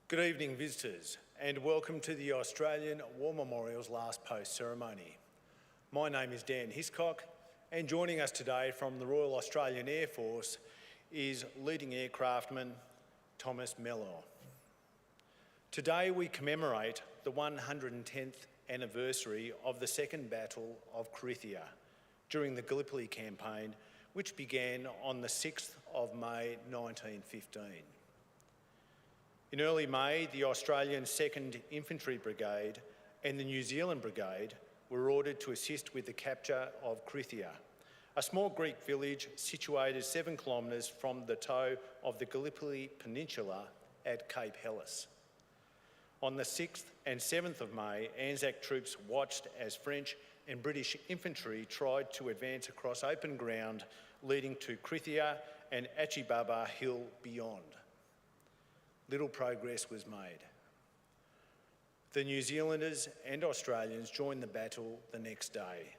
Good evening, visitors, and welcome to the Australian War Memorial's Last Post ceremony. My name is Dan Hiscock, and joining us today from the Royal Australian Air Force is leading aircraftman Thomas McLeod. Today we commemorate the 110th anniversary of the Second Battle of Krithia during the Gallipoli campaign, which began on the 6th of May 1915. In early May, the Australian 2nd Infantry Brigade and the New Zealand Brigade were ordered to assist with the capture of Krithia, a small Greek village situated 7 kilometres from the toe of the Gallipoli Peninsula at Cape Helles. On the 6th and 7th of May, Anzac troops watched as French and British infantry tried to advance across open ground leading to Krithia and Achibaba Hill beyond. Little progress was made. The New Zealanders and Australians joined the battle the next day.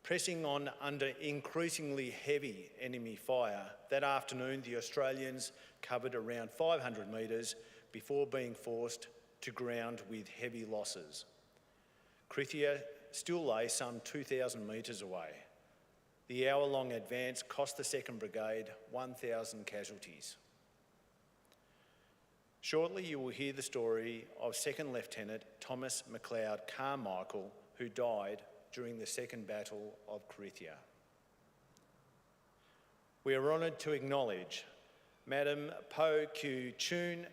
Pressing on under increasingly heavy enemy fire, that afternoon the Australians covered around 500 metres before being forced to ground with heavy losses. Krithia still lay some 2,000 metres away. The hour-long advance cost the 2nd Brigade 1,000 casualties. Shortly you will hear the story of 2nd Lieutenant Thomas McLeod Carmichael, who died during the Second Battle of Krithia. We are honoured to acknowledge Madam Po Kyu Choon,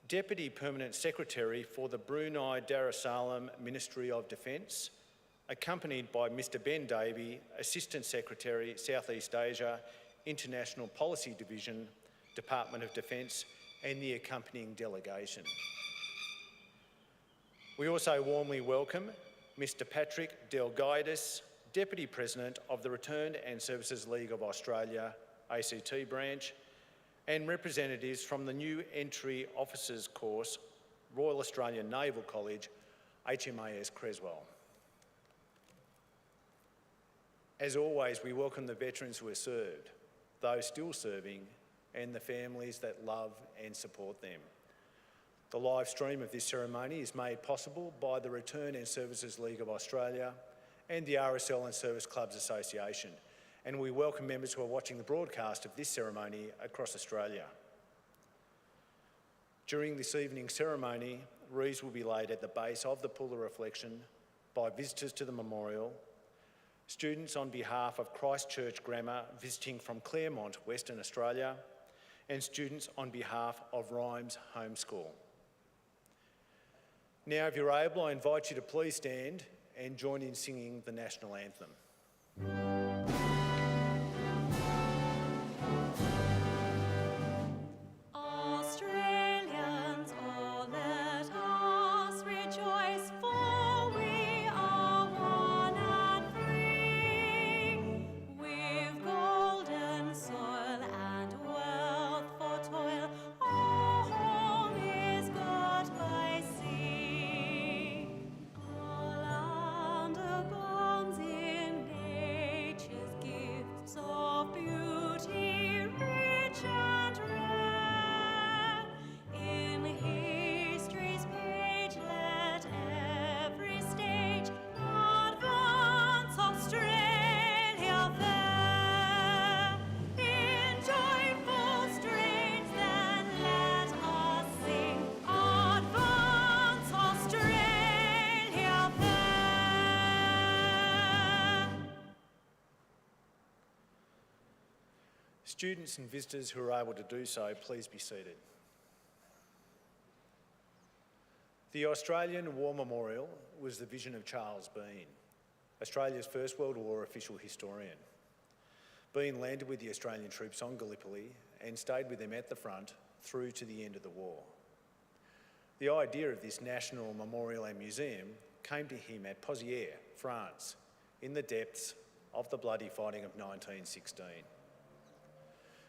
Deputy Permanent Secretary for the Brunei Darussalam Ministry of Defence, accompanied by Mr Ben Davey, Assistant Secretary, South East Asia, International Policy Division, Department of Defence, and the accompanying delegation. We also warmly welcome Mr Patrick Delgaitis, Deputy President of the Returned and Services League of Australia, ACT branch, and representatives from the new entry officers course, Royal Australian Naval College, HMAS Creswell. As always, we welcome the veterans who have served, those still serving, and the families that love and support them. The live stream of this ceremony is made possible by the Return and Services League of Australia and the RSL and Service Clubs Association, and we welcome members who are watching the broadcast of this ceremony across Australia. During this evening's ceremony, wreaths will be laid at the base of the Pool of Reflection by visitors to the memorial, students on behalf of Christchurch Grammar visiting from Claremont, Western Australia, and students on behalf of Rhymes Homeschool. Now, if you're able, I invite you to please stand and join in singing the National Anthem. Students and visitors who are able to do so, please be seated. The Australian War Memorial was the vision of Charles Bean, Australia's First World War official historian. Bean landed with the Australian troops on Gallipoli and stayed with them at the front through to the end of the war. The idea of this national memorial and museum came to him at Pozières, France, in the depths of the bloody fighting of 1916.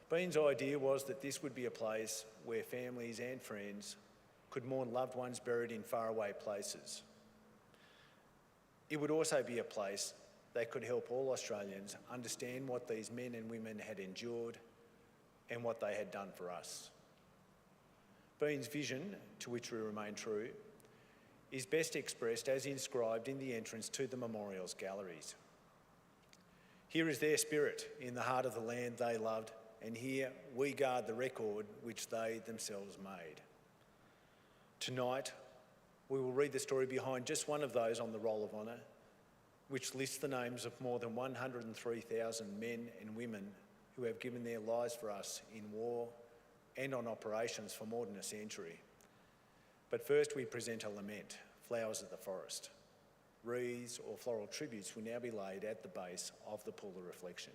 Bean's idea was that this would be a place where families and friends could mourn loved ones buried in faraway places. It would also be a place that could help all Australians understand what these men and women had endured and what they had done for us. Bean's vision, to which we remain true, is best expressed as inscribed in the entrance to the memorial's galleries. Here is their spirit in the heart of the land they loved, and here we guard the record which they themselves made. Tonight, we will read the story behind just one of those on the Roll of Honour, which lists the names of more than 103,000 men and women who have given their lives for us in war and on operations for more than a century. But first we present a lament, Flowers of the Forest. Wreaths or floral tributes will now be laid at the base of the pool of reflection.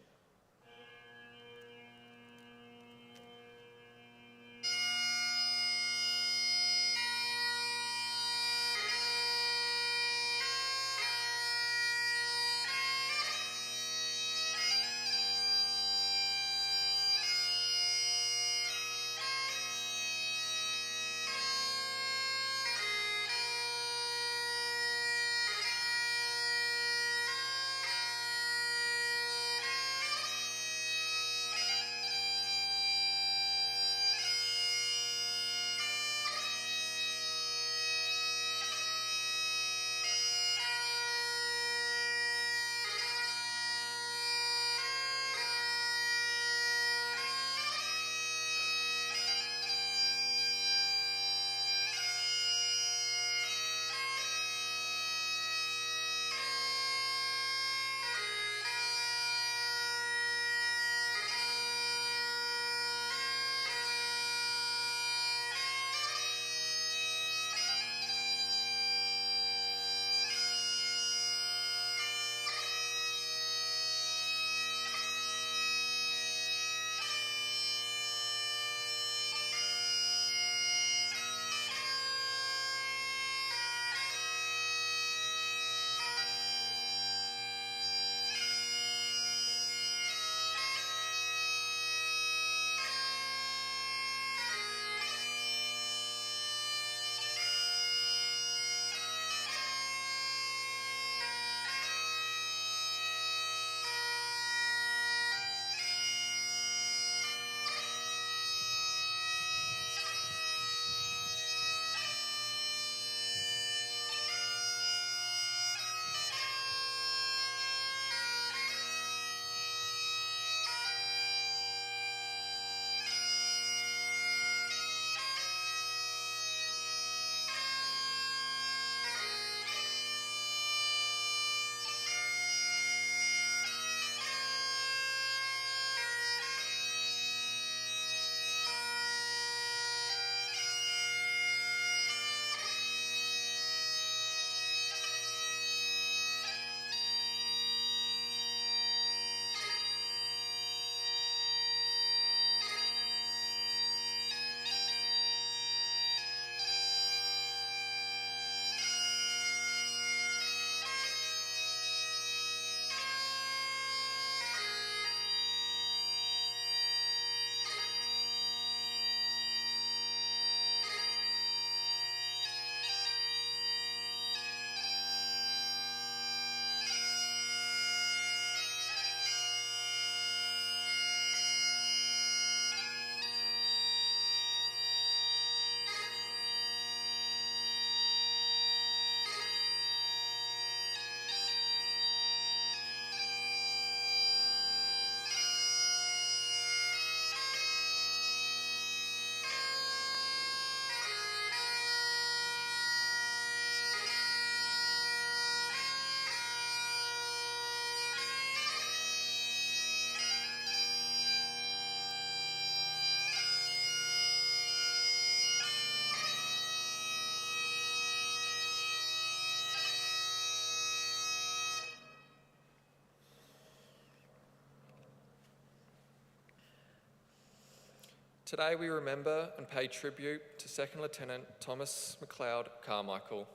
Today we remember and pay tribute to Second Lieutenant Thomas McLeod Carmichael.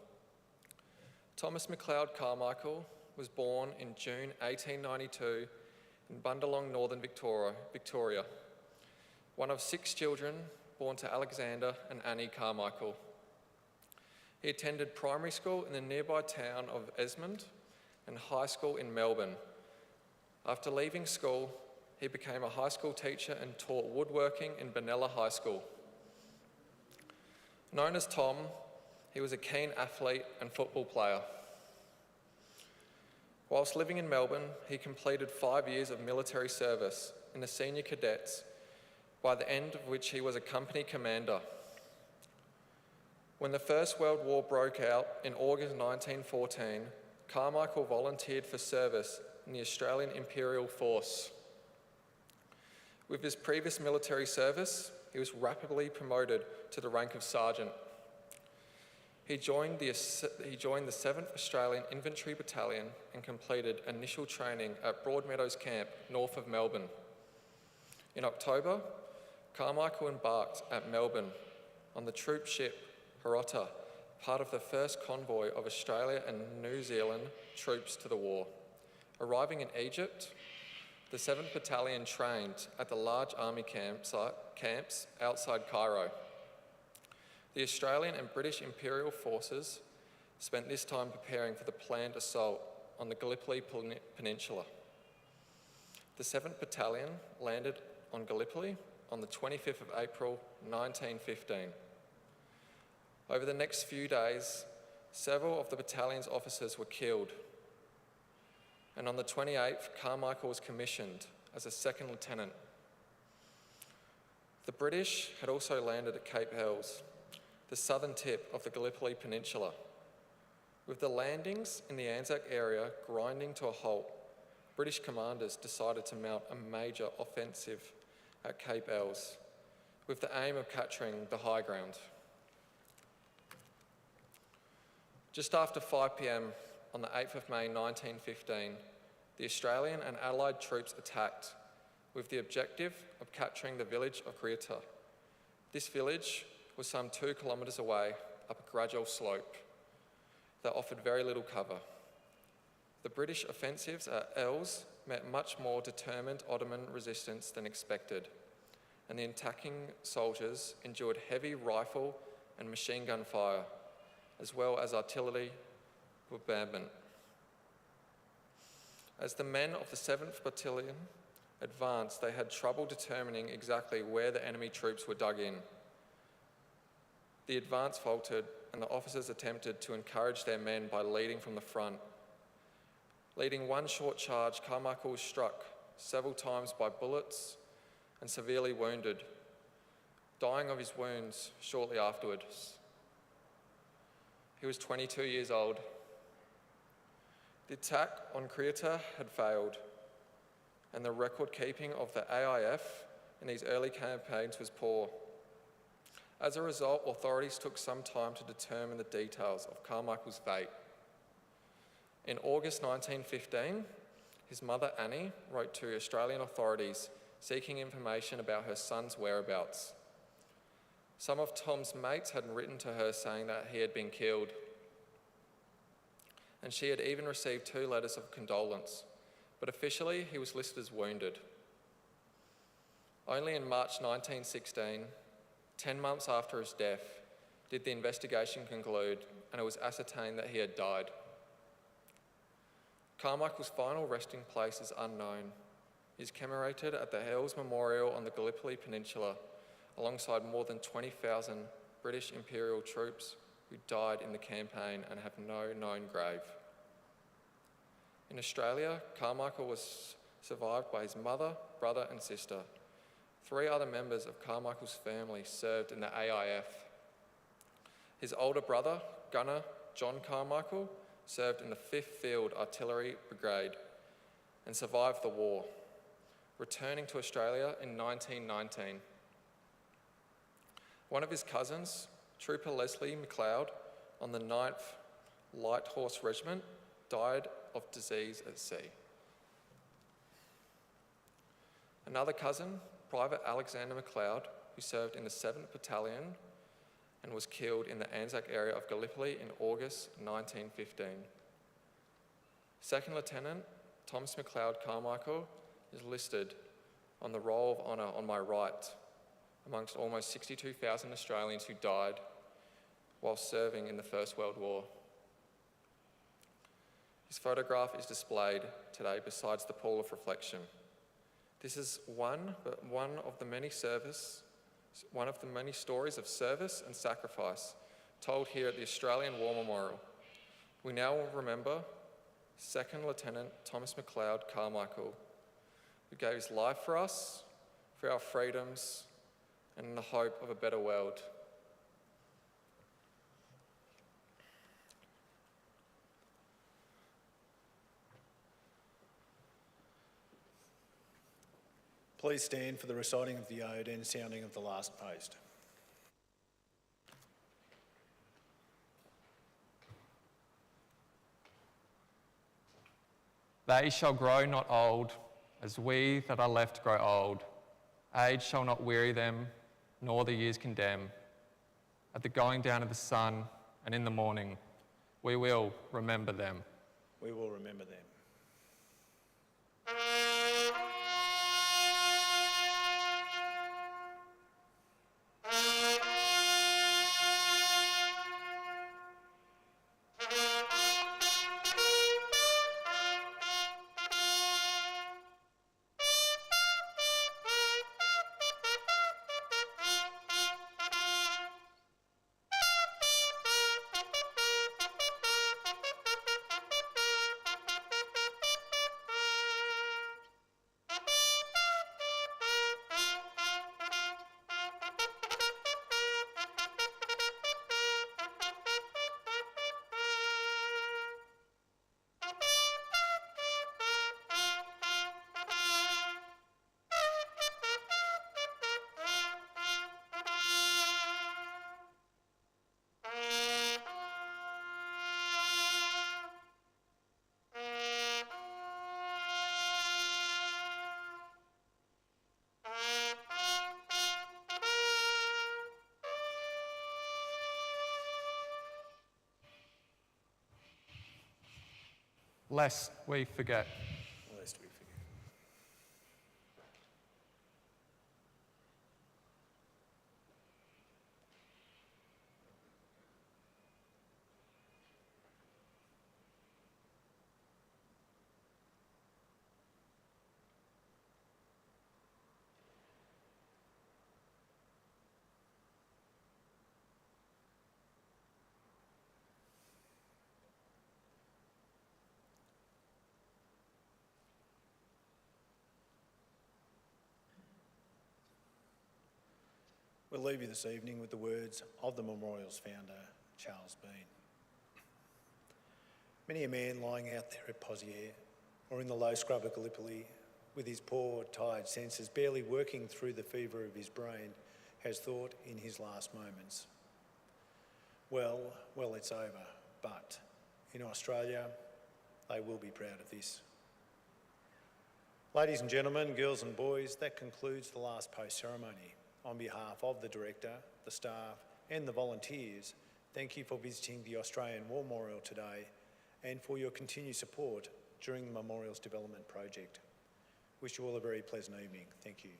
Thomas McLeod Carmichael was born in June 1892 in Bundalong, Northern Victoria, one of 6 children born to Alexander and Annie Carmichael. He attended primary school in the nearby town of Esmond and high school in Melbourne. After leaving school, he became a high school teacher and taught woodworking in Benalla High School. Known as Tom, he was a keen athlete and football player. Whilst living in Melbourne, he completed 5 years of military service in the senior cadets, by the end of which he was a company commander. When the First World War broke out in August 1914, Carmichael volunteered for service in the Australian Imperial Force. With his previous military service, he was rapidly promoted to the rank of sergeant. He joined the 7th Australian Infantry Battalion and completed initial training at Broadmeadows Camp, north of Melbourne. In October, Carmichael embarked at Melbourne on the troop ship Hirota, part of the first convoy of Australia and New Zealand troops to the war. Arriving in Egypt, the 7th Battalion trained at the large army camps outside Cairo. The Australian and British Imperial forces spent this time preparing for the planned assault on the Gallipoli Peninsula. The 7th Battalion landed on Gallipoli on the 25th of April 1915. Over the next few days, several of the battalion's officers were killed, and on the 28th, Carmichael was commissioned as a second lieutenant. The British had also landed at Cape Helles, the southern tip of the Gallipoli Peninsula. With the landings in the Anzac area grinding to a halt, British commanders decided to mount a major offensive at Cape Helles, with the aim of capturing the high ground. Just after 5 p.m. on the 8th of May 1915, the Australian and Allied troops attacked with the objective of capturing the village of Krithia. This village was some 2 kilometres away up a gradual slope that offered very little cover. The British offensives at Helles met much more determined Ottoman resistance than expected, and the attacking soldiers endured heavy rifle and machine gun fire, as well as artillery bombardment. As the men of the 7th Battalion advanced, they had trouble determining exactly where the enemy troops were dug in. The advance faltered, and the officers attempted to encourage their men by leading from the front. Leading one short charge, Carmichael was struck several times by bullets and severely wounded, dying of his wounds shortly afterwards. He was 22 years old. The attack on Krithia had failed, and the record-keeping of the AIF in these early campaigns was poor. As a result, authorities took some time to determine the details of Carmichael's fate. In August 1915, his mother Annie wrote to Australian authorities seeking information about her son's whereabouts. Some of Tom's mates had written to her saying that he had been killed, and she had even received 2 letters of condolence, but officially he was listed as wounded. Only in March 1916, 10 months after his death, did the investigation conclude, and it was ascertained that he had died. Carmichael's final resting place is unknown. He is commemorated at the Helles Memorial on the Gallipoli Peninsula, alongside more than 20,000 British Imperial troops who died in the campaign and have no known grave. In Australia, Carmichael was survived by his mother, brother and sister. 3 other members of Carmichael's family served in the AIF. His older brother, Gunner John Carmichael, served in the 5th Field Artillery Brigade and survived the war, returning to Australia in 1919. One of his cousins, Trooper Leslie McLeod, on the 9th Light Horse Regiment, died of disease at sea. Another cousin, Private Alexander McLeod, who served in the 7th Battalion and was killed in the Anzac area of Gallipoli in August 1915. Second Lieutenant Thomas McLeod Carmichael is listed on the Roll of Honour on my right, amongst almost 62,000 Australians who died while serving in the First World War. His photograph is displayed today besides the pool of reflection. This is one of the many service one of the many stories of service and sacrifice told here at the Australian War Memorial. We now remember Second Lieutenant Thomas McLeod Carmichael, who gave his life for us, for our freedoms, and in the hope of a better world. Please stand for the reciting of the ode and sounding of the last post. They shall grow not old, as we that are left grow old. Age shall not weary them, nor the years condemn. At the going down of the sun and in the morning, we will remember them. We will remember them. Lest we forget. Lest we forget. We'll leave you this evening with the words of the memorial's founder, Charles Bean. Many a man lying out there at Poziere or in the low scrub of Gallipoli with his poor, tired senses barely working through the fever of his brain has thought in his last moments, well, it's over, but in Australia, they will be proud of this. Ladies and gentlemen, girls and boys, that concludes the last post ceremony. On behalf of the Director, the staff and the volunteers, thank you for visiting the Australian War Memorial today and for your continued support during the Memorial's development project. Wish you all a very pleasant evening. Thank you.